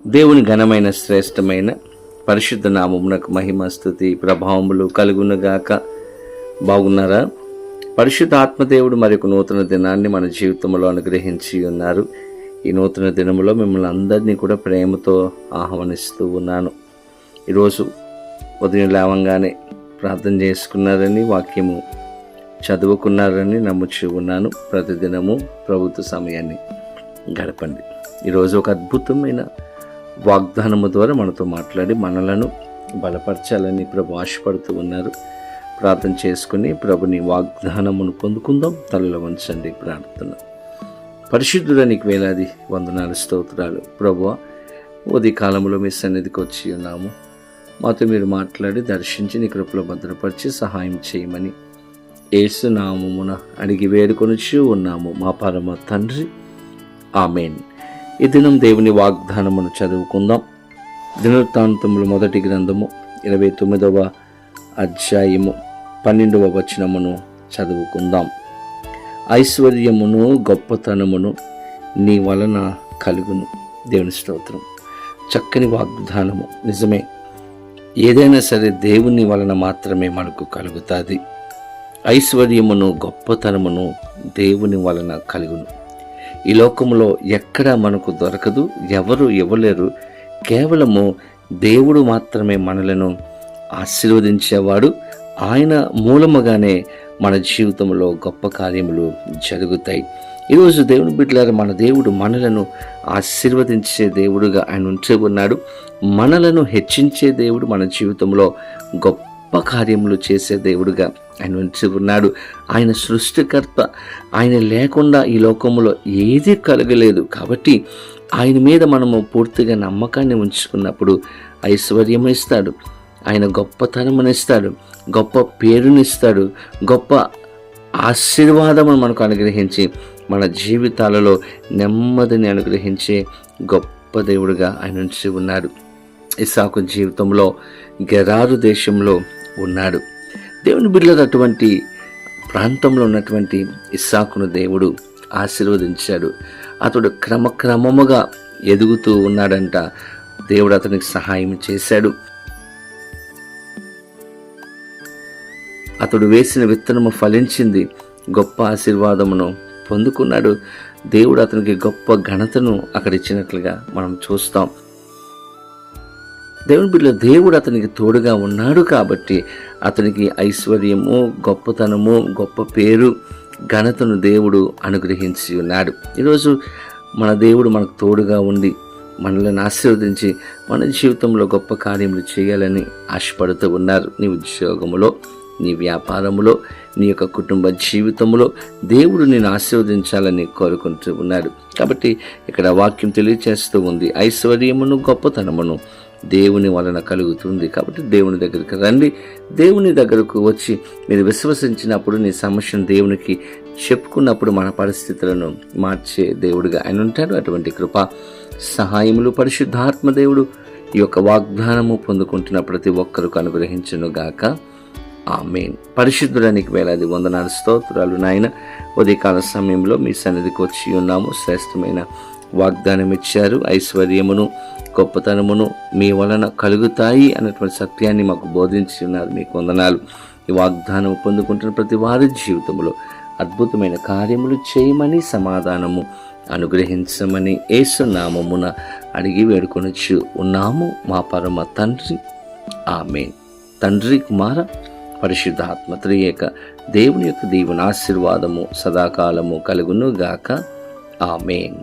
దేవుని ఘనమైన శ్రేష్టమైన పరిశుద్ధ నామమునకు మహిమ స్తుతి ప్రభావములు కలుగునుగాక. బాగున్నారా? పరిశుద్ధ ఆత్మదేవుడు మరొక నూతన దినాన్ని మన జీవితంలో అనుగ్రహించి ఉన్నారు. ఈ నూతన దినములో మిమ్మల్ని అందరినీ కూడా ప్రేమతో ఆహ్వానిస్తూ ఉన్నాను. ఈరోజు ఉదయం లేవంగానే ప్రార్థన చేసుకున్నారని, వాక్యము చదువుకున్నారని నమ్ముచూ ఉన్నాను. ప్రతిదినము ప్రభుత్వ సమయాన్ని గడపండి. ఈరోజు ఒక అద్భుతమైన వాగ్దానము ద్వారా మనతో మాట్లాడి మనలను బలపరచాలని ప్రభు ఆశపడుతూ ఉన్నారు. ప్రార్థన చేసుకుని ప్రభుని వాగ్దానమును పొందుకుందాం. తలలో వంచండి ప్రార్థన. పరిశుద్ధుడా, నీకు వేలాది వందనాలు, స్తోత్రాలు ప్రభువా. ఉదయ కాలంలో మీ సన్నిధికి వచ్చి ఉన్నాము. మాతో మీరు మాట్లాడి దర్శించి నీ కృపలో భద్రపరిచి సహాయం చేయమని యేసు నామమున అడిగి వేడుకొనుచూ ఉన్నాము మా పరమ తండ్రి, ఆమేన్. ఈ దినం దేవుని వాగ్దానమును చదువుకుందాం. దినవృత్తాంతములు మొదటి గ్రంథము 29వ అధ్యాయము 12వ వచనమును చదువుకుందాం. ఐశ్వర్యమును గొప్పతనమును నీ వలన కలుగును. దేవుని స్తోత్రం. చక్కని వాగ్దానము. నిజమే, ఏదైనా సరే దేవుని వలన మాత్రమే మనకు కలుగుతుంది. ఐశ్వర్యమును గొప్పతనమును దేవుని వలన కలుగును. ఈ లోకంలో ఎక్కడా మనకు దొరకదు, ఎవరు ఇవ్వలేరు. కేవలము దేవుడు మాత్రమే మనలను ఆశీర్వదించేవాడు. ఆయన మూలముగానే మన జీవితంలో గొప్ప కార్యములు జరుగుతాయి. ఈరోజు దేవుని బిడ్డలారా, మన దేవుడు మనలను ఆశీర్వదించే దేవుడుగా ఆయన ఉంచే ఉన్నాడు. మనలను హెచ్చించే దేవుడు, మన జీవితంలో గొప్ప కార్యములు చేసే దేవుడుగా ఆయన ఉంచి ఉన్నాడు. ఆయన సృష్టికర్త. ఆయన లేకుండా ఈ లోకంలో ఏది కలగలేదు. కాబట్టి ఆయన మీద మనము పూర్తిగా నమ్మకాన్ని ఉంచుకున్నప్పుడు ఐశ్వర్యం ఇస్తాడు, ఆయన గొప్పతనమునిస్తాడు, గొప్ప పేరునిస్తాడు, గొప్ప ఆశీర్వాదమును మనకు అనుగ్రహించి మన జీవితాలలో నెమ్మదిని అనుగ్రహించే గొప్ప దేవుడుగా ఆయన ఉంచి ఉన్నాడు. ఇస్సాకు జీవితంలో గెరారు దేశంలో ఉన్నాడు. దేవుని బిడ్డలు అటువంటి ప్రాంతంలో ఉన్నటువంటి ఇస్సాకును దేవుడు ఆశీర్వదించాడు. అతడు క్రమక్రమముగా ఎదుగుతూ ఉన్నాడంట. దేవుడు అతనికి సహాయం చేశాడు. అతడు వేసిన విత్తనము ఫలించింది, గొప్ప ఆశీర్వాదమును పొందుకున్నాడు. దేవుడు అతనికి గొప్ప ఘనతను అక్కడ ఇచ్చినట్లుగా మనం చూస్తాం. దేవుని బిడ్డల దేవుడు అతనికి తోడుగా ఉన్నాడు కాబట్టి అతనికి ఐశ్వర్యము, గొప్పతనము, గొప్ప పేరు, ఘనతను దేవుడు అనుగ్రహించి ఉన్నాడు. ఈరోజు మన దేవుడు మనకు తోడుగా ఉండి మనల్ని ఆశీర్వదించి మన జీవితంలో గొప్ప కార్యములు చేయాలని ఆశపడుతూ ఉన్నారు. నీ ఉద్యోగములో, నీ వ్యాపారములో, నీ యొక్క కుటుంబ జీవితంలో దేవుడు నేను ఆశీర్వదించాలని కోరుకుంటూ ఉన్నాడు. కాబట్టి ఇక్కడ వాక్యం తెలియచేస్తూ ఉంది, ఐశ్వర్యమును గొప్పతనమును దేవుని వలన కలుగుతుంది. కాబట్టి దేవుని దగ్గరికి రండి. దేవుని దగ్గరకు వచ్చి మీరు విశ్వసించినప్పుడు, నీ సమస్యను దేవునికి చెప్పుకున్నప్పుడు మన పరిస్థితులను మార్చే దేవుడిగా ఆయన ఉంటాడు. అటువంటి కృప సహాయములు పరిశుద్ధాత్మ దేవుడు ఈ యొక్క వాగ్దానము పొందుకుంటున్న ప్రతి ఒక్కరికి అనుగ్రహించును గాక. ఆమేన్. పరిశుద్ధుడానికి వేలాది వందనాలు, స్తోత్రాలు నాయన. ఉదయకాల సమయంలో మీ సన్నిధికి వచ్చి ఉన్నాము. శ్రేష్టమైన వాగ్దానం ఇచ్చారు. ఐశ్వర్యమును గొప్పతనమును మీ వలన కలుగుతాయి అన్నటువంటి సత్యాన్ని మాకు బోధించి ఉన్నారు. మీకు వందనాలు. ఈ వాగ్దానం పొందుకుంటున్న ప్రతి వారి జీవితంలో అద్భుతమైన కార్యములు చేయమని, సమాధానము అనుగ్రహించమని యేసు నామమున అడిగి వేడుకొనొచ్చు ఉన్నాము మా పరమ తండ్రి, ఆమేన్. తండ్రి, కుమార, పరిశుద్ధాత్మ త్రియేక దేవుని యొక్క దీవెన ఆశీర్వాదము సదాకాలము కలుగును గాక. ఆమేన్.